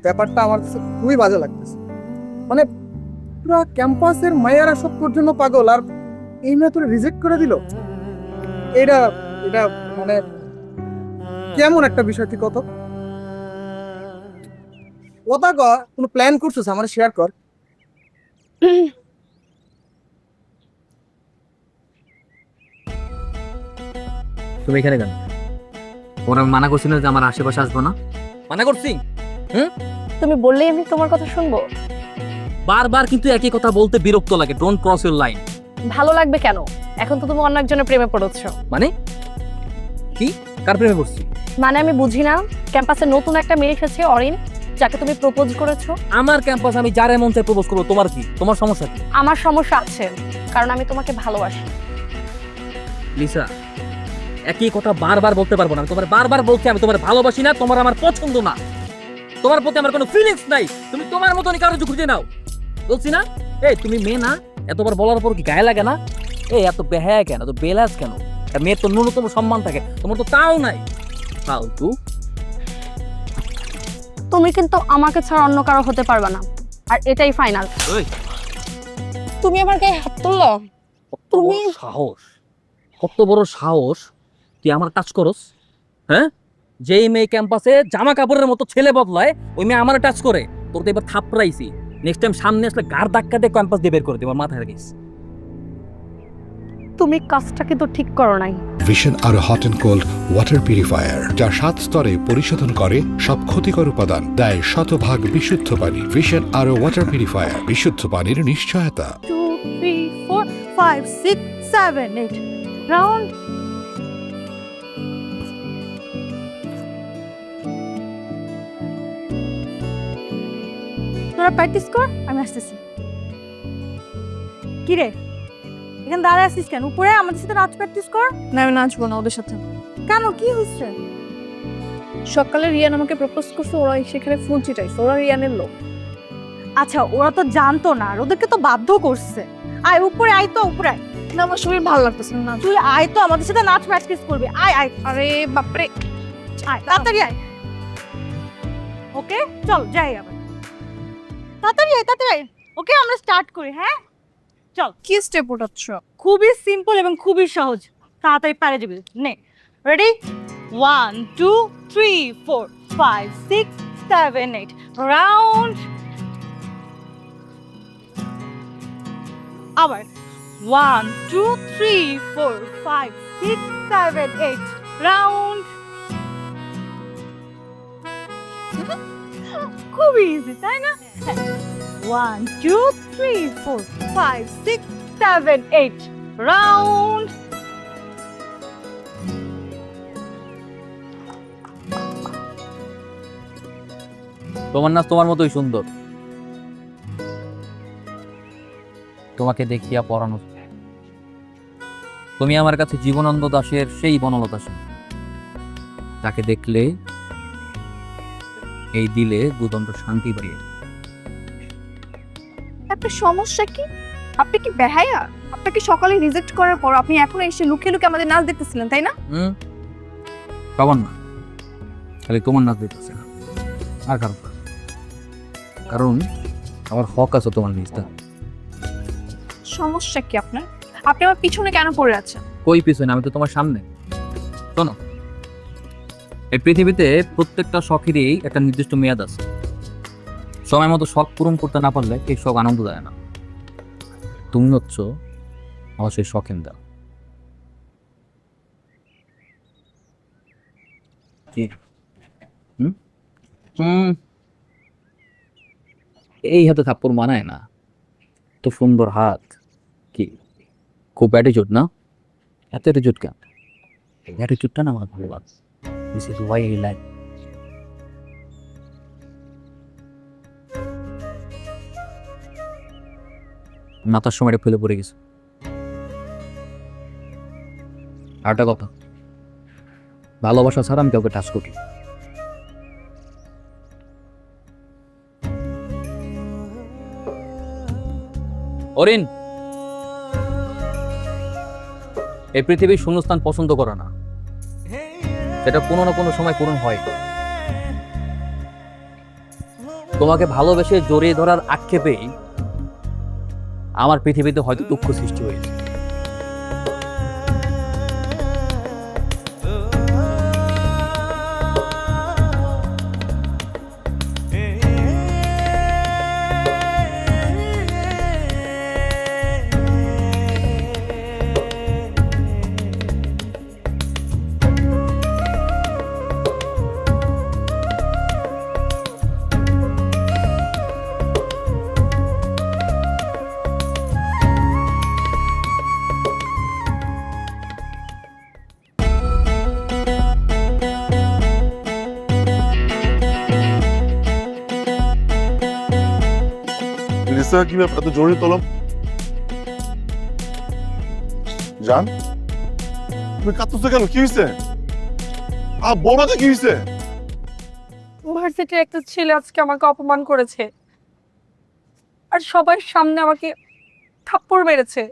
ব্যাপারটা আমার কাছে খুবই বাজে লাগতেছে। মানে পুরো ক্যাম্পাসের মায়েরা সব তোর জন্য পাগল, আর এই মেয়ে তোরে রিজেক্ট করে দিল। এটা এটা মানে কেমন একটা বিষয়, তুই কত কথা ক, কোনো প্ল্যান করছিস আমার শেয়ার কর। তুমি এখানে কেন? ওরা মানা করছি না যে আমার আশেপাশে আসবো না? মানা করছি? তুমি বললেই আমি তোমার কথা শুনবো? বারবার কিন্তু একই কথা বলতে বিরক্ত লাগে। Don't cross your line. ভালো লাগবে কেন? এখন তো তুমি অন্য একজনের প্রেমে পড়েছো। মানে কি? কার প্রেমে পড়ছি? মানে আমি বুঝি না, ক্যাম্পাসে নতুন একটা মেয়ে এসেছে অরিন, যাকে তুমি প্রপোজ করেছো। আমার ক্যাম্পাস, আমি যার এমন চাই প্রপোজ করবো। তোমার কি? তোমার সমস্যা কি? আমার সমস্যা আছে, কারণ আমি তোমাকে ভালোবাসি। লিসা, একই কথা বারবার বলতে পারবো না। আমি তোমার বারবার বলছি আমি তোমার ভালোবাসি না, তোমার আমার পছন্দ না, তোমার প্রতি আমার কোনো ফিলিংস নাই। তুমি তোমার মতনই কারো খুঁজে নাও। বলছি না? এই তুমি মেয়ে না? এতবার বলার পর কি গায়ে লাগে না? এই এত বেহায়া কেন, এত বেলাজ কেন? মেয়ের তো ন্যূনতম সম্মান থাকে, তোমার তো তাও নাই। ফালতু। তুমি কিন্তু আমাকে ছাড়া অন্য কারো হতে পারবে না, আর এটাই ফাইনাল। তুমি আমার গায়ে হাত তুললো? তুমি সাহস, কত বড় সাহস তুই আমার টাচ করস? হ্যাঁ, যেই মেয়ে ক্যাম্পাসে জামা কাপড়ের মতো ছেলে বদলায়, ওই মেয়ে আমার টাচ করে। তোর তো এবার থাপড়াইছি, নেক্সট টাইম সামনে আসলে গাড় ধাক্কা দিয়ে ক্যাম্পাস দিয়ে বের করে দেব। মাথায় রাখিস। তুমি কাজটা কিন্তু ঠিক করো নাই। ভিশন আরো hot and cold water purifier, যা 7 স্তরে পরিশোধন করে সব ক্ষতিকর উপাদান, দেয় শতভাগ বিশুদ্ধ পানি। ভিশন আরো ওয়াটার পিউরিফায়ার, বিশুদ্ধ পানির নিশ্চয়তা। 2 3 4 5 6 7 8 রাউন্ড। তোরা প্র্যাকটিস কর, আমি আসতেছি। কি রে, এখানে দাঁড়ায় আসছিস কেন? উপরে আমাদের সাথে নাচ প্র্যাকটিস কর। না, আমি নাচবো না ওদের সাথে। কেন, কি হচ্ছে? সকালে রিয়ান আমাকে প্রপোজ করছে, ওরা সেখানে ফুল ছিটাইছে। ওরা রিয়ানের লোক। আচ্ছা, ওরা তো জানতো না, আর ওদেরকে তো বাধ্য করছে। আয় উপরে, আয় তো উপরে আয়। না, আমার শরীর ভালো লাগতেছে না। তুই আয় তো, আমাদের সাথে নাচ প্র্যাকটিস করবি। আয় আয়। আরে বাপরে, আয় তাড়াতাড়ি আয়। ওকে চল যাই আবার। তাড়াতাড়ি আয়, তাড়াতাড়ি আয়। ওকে, আমরা স্টার্ট করি। হ্যাঁ চল। কি স্টেপ ওঠাচ্ছ? খুবই সিম্পল এবং খুবই সহজ, তাড়াতাড়ি পারে যাবি। নে, রেডি? 1 2 3 4 5 6 7 8 রাউন্ড। আবার 1 2 3 4 5 6 7 8 রাউন্ড। খুবই ইজি, তাই না? 1 2 3 4 5 6 7 8 রাউন্ড। তোমার নাচ তোমার মতোই সুন্দর। তোমাকে দেখিয়া পরানো। তুমি আমার কাছে জীবনানন্দ দাশের সেই বনলতা সেন, তাকে দেখলে এই দিলে দুদণ্ড শান্তি বাড়িয়ে। আপনার সমস্যা কি? আপনি কি বেহায়া? আপনাকে সকালে রিজেক্ট করার পর আপনি এখন এসে লুকিয়ে লুকিয়ে আমাদের নাচ দেখতেছিলেন, তাই না? পাবন না, খালি তোমার নাচ দেখতেছে না, আর কারণ কারণ আমার হক আছে তোমার নিজটা। সমস্যা কি আপনার? আপনি আমার পিছনে কেন পড়ে আছেন? কই পিছনে? আমি তো তোমার সামনে। শোনো, এই পৃথিবীতে প্রত্যেকটা শখেরই একটা নির্দিষ্ট মেয়াদ আছে। সময় মতো শখ পূরণ করতে না পারলে এই শখ আনন্দ দেয় না। তুমি হচ্ছ আমার সেই শখের দাও। কি? এই হাতে থাপ্পড় মানায় না। তো সুন্দর হাত, কি খুব অ্যাটিটিউড না? এত অ্যাটিটিউড কেন? অ্যাটিটিউডটা না আমার ভালো লাগে। This is Y I like. মাথার সময়টা ফেলে পড়ে গেছে। আরেকটা কথা, ভালোবাসা ছাড়া আমি কাউকে টাচ করি না। অরিন, এই পৃথিবীর শূন্যস্থান পছন্দ করে না, সেটা কোনো না কোনো সময় পূরণ হয়। তোমাকে ভালোবেসে জড়িয়ে ধরার আক্ষেপেই আমার পৃথিবীতে হয়তো দুঃখ সৃষ্টি হয়েছে। লিসা, কি ব্যাপার, এত জরুরি তলব? জান, তুমি কাঁদতেছো কেন? কি হয়েছে? বৌমাকে কি হয়েছে? ভার্সিটির একটা ছেলে আজকে আমাকে অপমান করেছে, আর সবার সামনে আমাকে থাপ্পড় মেরেছে।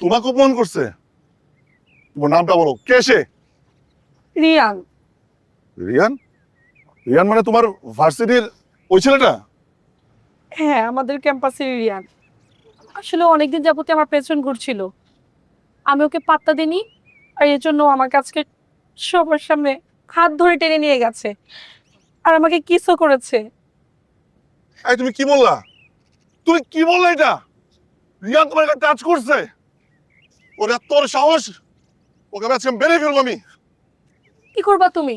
তোমাকে অপমান করছে? তোমার নামটা বলো, কে সে? রিয়ান। রিয়ান? রিয়ান মানে তোমার ভার্সিটির ওই ছেলেটা? হ্যাঁ, আমাদের ক্যাম্পাসের রিয়ান। আসলে অনেকদিন যাবতীয় আমার পেছন ঘুরছিল, আমি ওকে পাত্তা দিইনি, আর এর জন্য আমাকে আজকে সবার সামনে হাত ধরে টেনে নিয়ে গেছে, আর আমাকে কিসও করেছে। এই তুমি কি বললা? তুমি কি বললা এটা? রিয়ান তোমার কাছে টাচ করছে? ওর এত বড় সাহস! ওকে আমি আজকে বেড়ে ফেলবো আমি। কি করবা তুমি?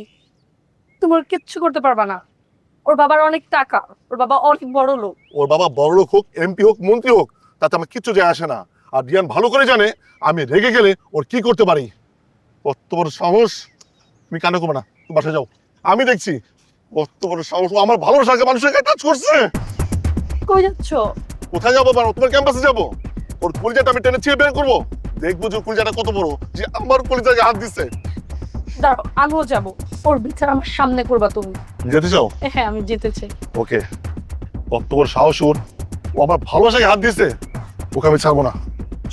তুমি ওর কিচ্ছু করতে পারবা না। ওর বাবার অনেক টাকা, ওর বাবা অনেক বড় লোক। ওর বাবা বড়লোক হোক, এমপি হোক, মন্ত্রী হোক, তাতে আমার কিচ্ছু যায় আসে না। আর রিয়ান ভালো করে জানে আমি রেগে গেলে ওর কি করতে পারি। কত বড় সাহস! তুমি কানে করবে না, তুমি বাসায় যাও, আমি দেখছি। কত বড় সাহস! ও আমার ভালোবাসাকে মানুষের গায়ে টাচ করছে। কই যাচ্ছ? কোথায় যাবো? তোমার ক্যাম্পাসে যাবো। ওর কলিজাটা আমি টেনে ছিঁড়ে বের করবো। দেখবো যে ওর কলিজাটা কত বড়, যে আমার কলিজাকে হাত দিচ্ছে। দাঁড়াও, আমিও যাবো। ওর বিচার আমার সামনে করবা তুমি। যেতে চাও? হ্যাঁ, আমি যেতে চাই। ওকে, কত বড় সাহস ওর! ও আমার ভালোবাসাকে হাত দিচ্ছে, ওকে আমি ছাড়বো না।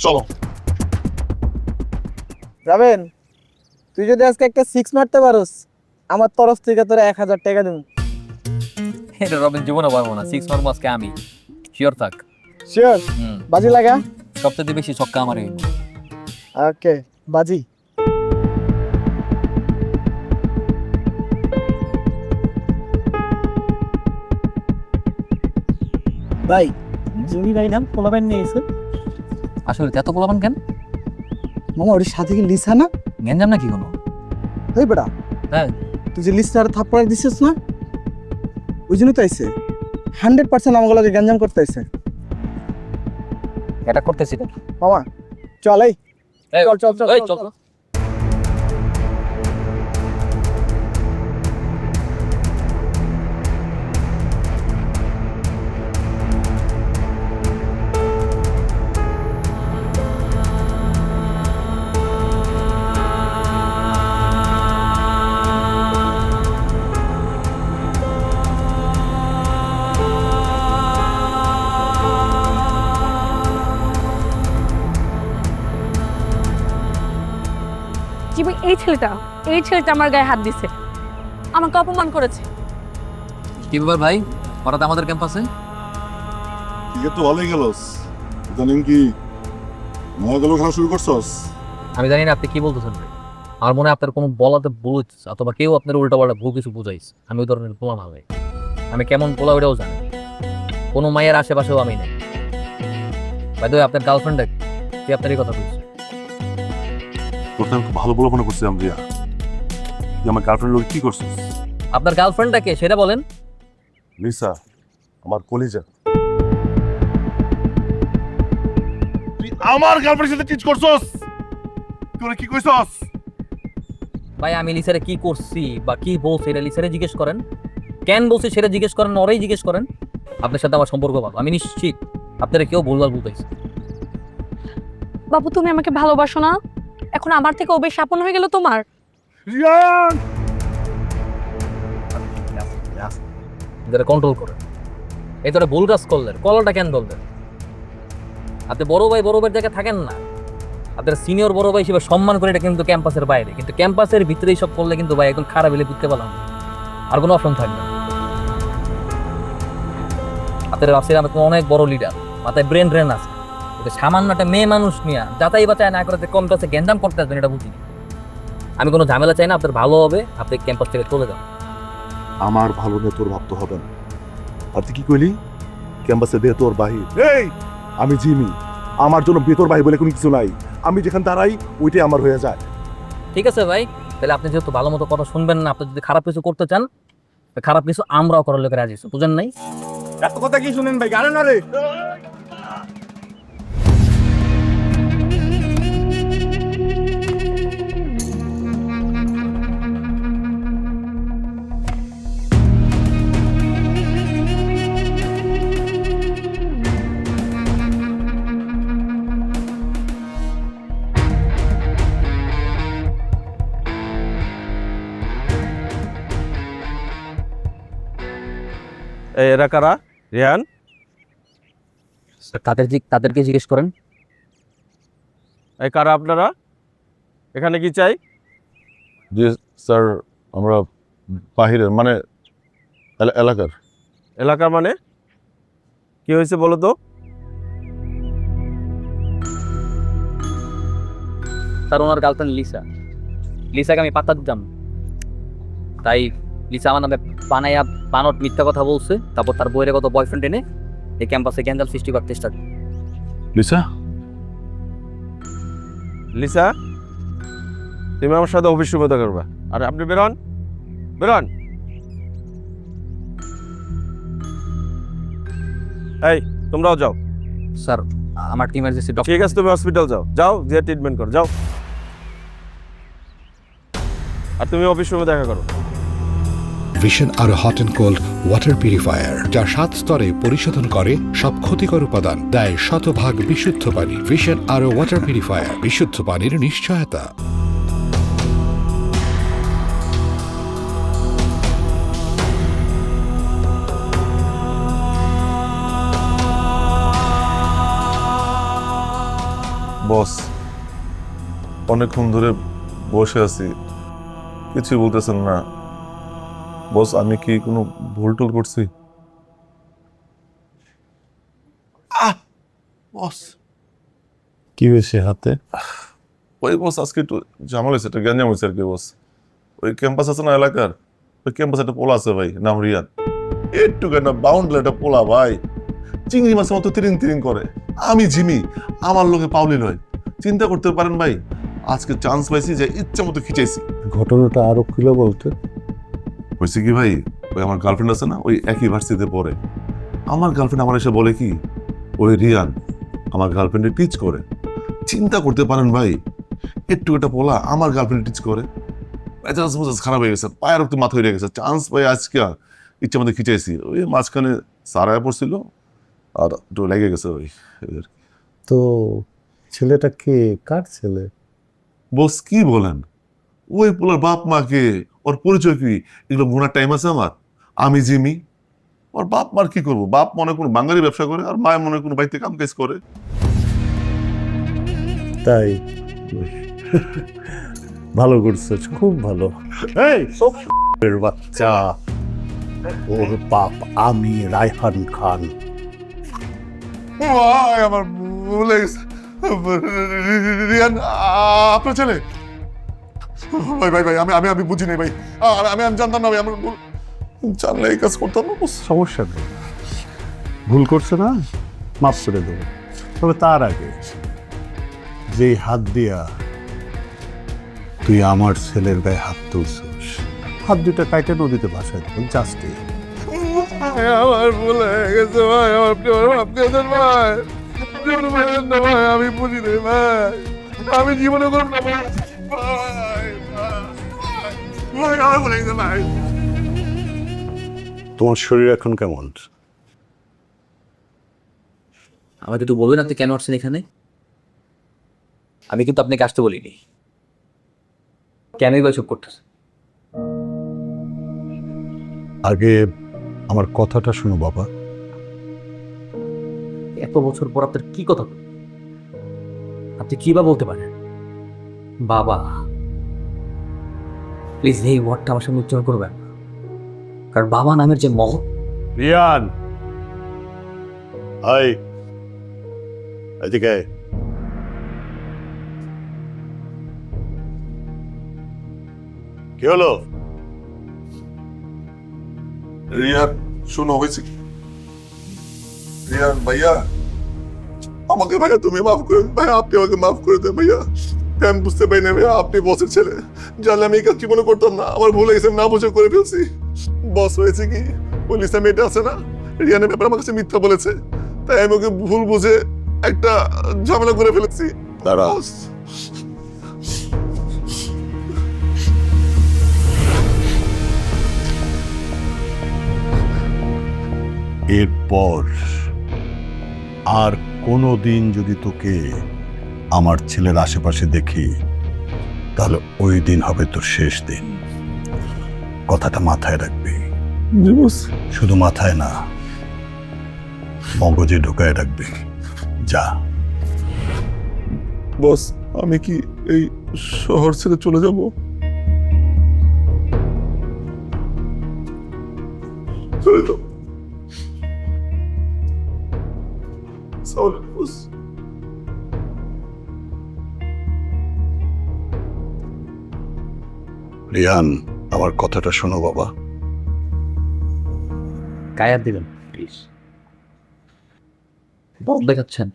চলো। যাবেন? তুই যদি আজকে একটা 6 মারতে পারোস, আমার তরফ থেকে তোরা 1000 টাকা দেবো। এটা রবিন জীবনে পারবো না, 6 মার্ক আজকে আমি শিওর থাক। শিওর? বাজি লাগা? সবচেয়ে বেশি ছক্কা আমারই। ওকে, বাজি। ভাই, জুনি ভাই নাম পোলাবেন নিয়ে এসে। আসলে এত বলবেন কেন? মামা, ওর সাথে কি লিসা না? গেঞ্জাম নাকি কোনো? ওই বেটা, হ্যাঁ, তুই যে লিস্টার থাপ্পড় দিছিস না, ওই জন্য তো আইছে। 100% আমাগুলোকে গঞ্জাম করতে আইছে। এটা করতেছি না মামা চল, এই চল চল চল এই চল। চল। জীবন, এই ছেলেটা আমার গায়ে হাত দিছে, আমাকে অপমান করেছে। কি ব্যাপার ভাই, হঠাৎ আমাদের ক্যাম্পাসে? ঠিক তো ভালোই গেলস, ইদানিং কি নয়া গেল খেলা শুরু করছস? আমি জানি না আপনি কি বলতেছেন ভাই। আমার মনে হয় আপনার কোনো বলাতে ভুল হচ্ছে, অথবা কেউ আপনার উল্টা পাল্টা ভুল কিছু বুঝাইছে। আমি ওই ধরনের পোলা না ভাই। আমি কেমন পোলা ওটাও জানি, কোনো মায়ের আশেপাশেও আমি নেই ভাই। তো আপনার গার্লফ্রেন্ড কি আপনার এই কথা বলছে? তোরটা আমি খুব ভালো বলে মনে করছিলাম রিয়া। তুই আমার গার্লফ্রেন্ড লোক কি করছিস? আপনার গার্লফ্রেন্ডটাকে সেটা বলেন। লিসা, আমার কলিজা। তুই আমার গার্লফ্রেন্ডের সাথে কিস করছস? তুই কি কইছস? ভাই আমি লিসারে কি করছি বা কি বলছি এটা লিসারে জিজ্ঞেস করেন। কেন বলছি সেটা জিজ্ঞেস করেন, ওরাই জিজ্ঞেস করেন। আপনার সাথে আমার সম্পর্ক ভালো, আমি নিশ্চিত আপনারা কেউ ভুলভাল বলতেছে। বাবু, তুমি আমাকে ভালোবাসো না? এখন আমার থেকে ও বেশ আপন হয়ে গেল তোমার? রিয়ান যারা কন্ট্রোল করে এই তোরা ভুল কাজ করলেন, কলাটা কেন ধরলেন? আপনি বড় ভাই জায়গায় থাকেন না, আপনার সিনিয়র বড় ভাই হিসেবে সম্মান করে, এটা কিন্তু ক্যাম্পাসের বাইরে, কিন্তু ক্যাম্পাসের ভিতরেই সব করলে কিন্তু ভাই একদম খারাপ হলে বুঝতে পারলাম আর কোনো অপশন থাকবে না। আপনার ভাবছিলাম আপনি অনেক বড় লিডার, মাথায় ব্রেন আছে, কিন্তু সামান্য একটা মেয়ে মানুষ নিয়ে যাতাই বাচায় না করে ক্যাম্পাসে গ্যাঞ্জাম করতে আসবেন এটা বুঝিনি। আমি কোনো ঝামেলা চাই না, আপনার ভালো হবে, আপনি ক্যাম্পাস থেকে চলে যান। আমার ভালো নিয়ে তোর ভাবতে হবে না। আর তুই কি কইলি ক্যাম্পাসে ভেতর বাহির? এই আমি জিমি, আমার জন্য ভেতর বাহির বলে কোনো কিছু নাই। আমি যেখানে দাঁড়াই ওইটাই আমার হয়ে যায়। ঠিক আছে ভাই, তাহলে আপনি যেহেতু ভালো মতো কথা শুনবেন না, আপনি যদি খারাপ কিছু করতে চান, খারাপ কিছু আমরাও করার লোকের রাজি আছি, বুঝেন নাই? এত কথা কি শুনেন ভাই, গানে না রে। এই এরা কারা? রিয়ান? তাদেরকে জিজ্ঞেস করেন। এই কারা আপনারা? এখানে কি চাই? জি স্যার, আমরা বাহিরের মানে এলাকার। এলাকার মানে কি হয়েছে বলো তো? স্যার, ওনার গার্লফ্রেন্ড লিসাকে আমি পাত্তা দিতাম, তাই লিসা আমার নামে বানট মিথ্যা কথা বলছে, তারপর তার বইয়ের কত বয়ফ্রেন্ড এনে এই ক্যাম্পাসে গ্যাঞ্জাম সৃষ্টি করার চেষ্টা করে। লিসা, লিসা, তুমি আমার সাথে অফিস রুমে দেখা করবা। আর আপনি বেরোন, বেরোন। এই তোমরাও যাও। স্যার, আমার টিম এমার্জেন্সি ডক্টর। ঠিক আছে, তুমি হসপিটাল যাও, যাও যে ট্রিটমেন্ট করো, যাও। আর তুমি অফিস রুমে দেখা করো। ভিশন আরো hot and cold water purifier, যা 7 স্তরে পরিশোধন করে সব ক্ষতিকর উপাদান, দেয় শতভাগ বিশুদ্ধ পানি। ভিশন আরো ওয়াটার পিউরিফায়ার, বিশুদ্ধ পানির নিশ্চয়তা। বস অনেকক্ষণ ধরে বসে আছি, কিছুই বলতেছেন না। বস আমি কি কোনো ভুল টুল করছি? বস কি হয়েছে হাতে? ওই বস আজকে একটু ঝামেলা হয়েছে, একটা গ্যাঞ্জাম হয়েছে আর কি বস। ওই ক্যাম্পাস আছে না এলাকার, ওই ক্যাম্পাসে একটা পোলা আছে ভাই, নাম রিয়ান। একটু কেন বাউন্ডারি একটা পোলা ভাই, চিংড়ি মাছের মতো তিরিং তিরিং করে। আমি জিমি, আমার লোকে পাউলি লয়। চিন্তা করতে পারেন ভাই, আজকে চান্স পাইছি যে ইচ্ছা মতো খিচাইছি। ঘটনাটা আরো খুলে বলতে। হয়েছে কি ভাই, ওই আমার গার্লফ্রেন্ড আছে না, ওই একই ভার্সিটিতে পড়ে। আমার গার্লফ্রেন্ড আমার এসে বলে কি, ওই রিয়ান আমার গার্লফ্রেন্ডে টিচ করে। চিন্তা করতে পারেন ভাই, একটু একটা পোলা আমার গার্লফ্রেন্ড টিচ করে। মেজাজ মেজাজ খারাপ হয়ে গেছে, পায়ের রক্ত মাথা হয়ে গেছে। চান্স পাই আজকে ইচ্ছা মতো খিচাইছি। ওই মাঝখানে সারায় পড়ছিল আর একটু লেগে গেছে ওই। তো ছেলেটা কে, কার ছেলে? বস কি বলেন, ওই পোলার বাপ মাকে, ওর পরিচয় কি, এগুলো গোনার টাইম আছে আমার? আমি জিমি, ওর বাপ মার কি করবো? বাপ মনে কোনো বাঙালি ব্যবসা করে আর মায়ের মনে কোনো বাড়িতে কাম কাজ করে। তাই? ভালো করছো, খুব ভালো। এই এর বাচ্চা, ওর বাপ আমি রায়হান খান। ভাই আমার ভুলে গেছে, রিয়ান আপনার ছেলে? ভাই ভাই ভাই আমি আমি আমি বুঝি নাই ভাই, আমি আমি জানতাম না ভাই, আমার ভুল, জানলে এই কাজ করতাম না। সমস্যা নেই, ভুল করছে না, মাফ করে দেবো। তবে তার আগে যে হাত দিয়া তুই আমার ছেলের গায়ে হাত তুলছিস, হাত দুটা কাইটে নদীতে ভাসায় দেবেন জাস্ট। আমার ভুল হয়ে গেছে ভাই, আমার মাফ করে দেন ভাই, ভাই আমি বুঝি নাই ভাই, আমি জীবনে করব না ভাই, ভাই আমার ভুল হয়ে গেছে ভাই। তোমার শরীর এখন কেমন? আমাকে একটু বলবেন আপনি কেন আসছেন এখানে? আমি কিন্তু আপনাকে আসতে বলিনি। কেনই বা চুপ করতেছে? আগে আমার কথাটা শোনো বাবা। এত বছর পর আপনার কি কথা বলবেন? আপনি কি বা বলতে পারেন? বাবা, প্লিজ এই ওয়ার্ডটা আমার সামনে উচ্চারণ করবেন না। কারণ বাবা নামের যে মহৎ, রিয়ান, হাই, এদিকে আয়। কি হলো? রিয়ান শোনো হয়েছে কি? রিয়ান ভাইয়া, আমাকে ভাইয়া তুমি মাফ করে দেন ভাইয়া, আপনি আমাকে মাফ করে দেন ভাইয়া। আমি বুঝতে পারি না ভাইয়া, আপনি বসের ছেলে, জানলে আমি এই কাজ জীবনে করতাম না। আমার ভুল হয়েছে, না বুঝে করে ফেলছি। বস হয়েছে কি, ওই লিসা মেয়েটা আছে না, রিয়ানের ব্যাপারে আমার কাছে মিথ্যা বলেছে, তাই আমি ওকে ভুল বুঝে একটা ঝামেলা করে ফেলেছি। দাঁড়া। বস, এরপর আর কোনো দিন যদি তোকে আমার ছেলের আশেপাশে দেখি, তাহলে ওই দিন হবে তোর শেষ দিন। কথাটা মাথায় রাখবি। জি বস। শুধু মাথায় না, মগজে ঢুকায় রাখবি। যা। বস, আমি কি এই শহর ছেড়ে চলে যাব? চলে যাও। Sorry, boss. রিয়ান, আমার কথাটা শোনো বাবা। গায়ে হাত দিবেন প্লিজ। দরদ দেখাচ্ছেন?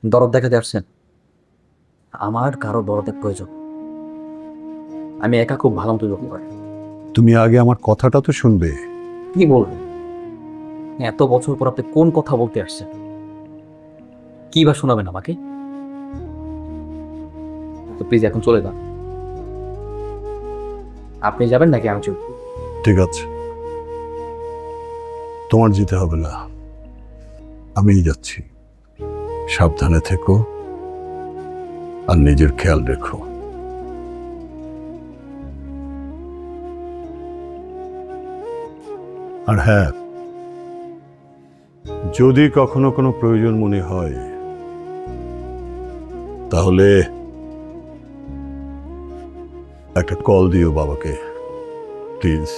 দরদ দেখাতে আসছেন? আমার কারো দরদের প্রয়োজন, আমি একা খুব ভালো মতো যত্ন পারি। তুমি আগে আমার কথাটা তো শুনবে। কি বলবেন? এত বছর পর আপনি কোন কথা বলতে আসছেন? কি বা শোনাবেন আমাকে? তো প্লিজ এখন চলে যান। আপনি যাবেন নাকি আমি চলব? ঠিক আছে, তোমার যেতে হবে না, আমিই যাচ্ছি। সাবধানে থেকো আর নিজের খেয়াল রেখো। আর হ্যাঁ, যদি কখনো কোনো প্রয়োজন মনে হয়, তাহলে একটা কল দিও বাবাকে প্লিজ।